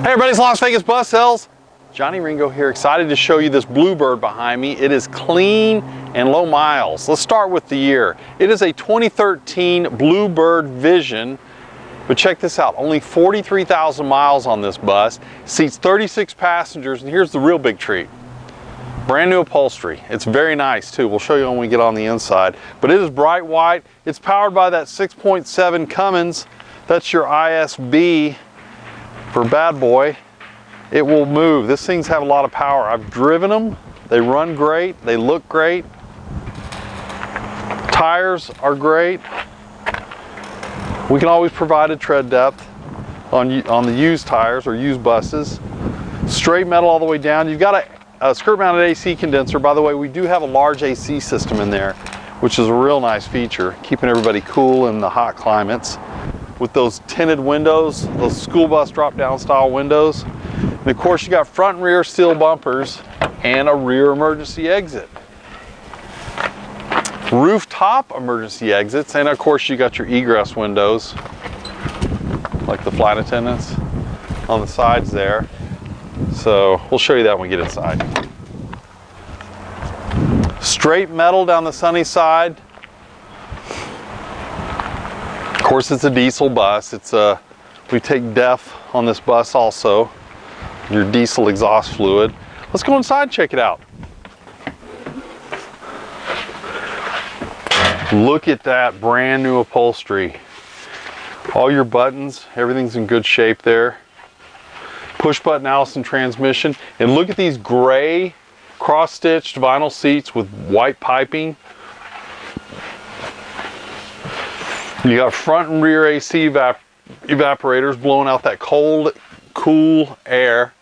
Hey everybody, it's Las Vegas Bus Sales. Johnny Ringo here, excited to show you this Bluebird behind me. It is clean and low miles. Let's start with the year. It is a 2013 Bluebird Vision, but check this out, only 43,000 miles on this bus, seats 36 passengers, and here's the real big treat. Brand new upholstery. It's very nice too. We'll show you when we get on the inside. But it is bright white. It's powered by that 6.7 Cummins. That's your ISB for bad boy. It will move. These things have a lot of power. I've driven them. They run great. They look great. Tires are great. We can always provide a tread depth on the used tires or used buses. Straight metal all the way down. You've got a skirt mounted AC condenser. By the way, we do have a large AC system in there, which is a real nice feature, keeping everybody cool in the hot climates. With those tinted windows, those school bus drop down style windows. And of course you got front and rear steel bumpers and a rear emergency exit. Rooftop emergency exits, and of course you got your egress windows, like the flight attendants on the sides there. So we'll show you that when we get inside. Straight metal down the sunny side. Of course it's a diesel bus. We take DEF on this bus also, your diesel exhaust fluid. Let's go inside and check it out. Look at that brand new upholstery. All your buttons, everything's in good shape there. Push button Allison transmission. And look at these gray cross-stitched vinyl seats with white piping. You got front and rear AC evaporators blowing out that cold, cool air.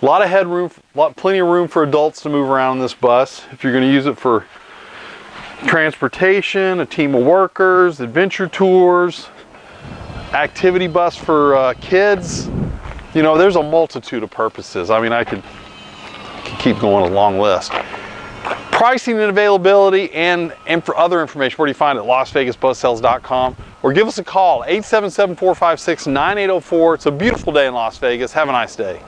A lot of headroom, plenty of room for adults to move around in this bus. If you're going to use it for transportation, a team of workers, adventure tours, activity bus for kids. You know, there's a multitude of purposes. I mean, I could keep going a long list. Pricing and availability and for other information, where do you find it? LasVegasBusSales.com, or give us a call, 877-456-9804. It's a beautiful day in Las Vegas. Have a nice day.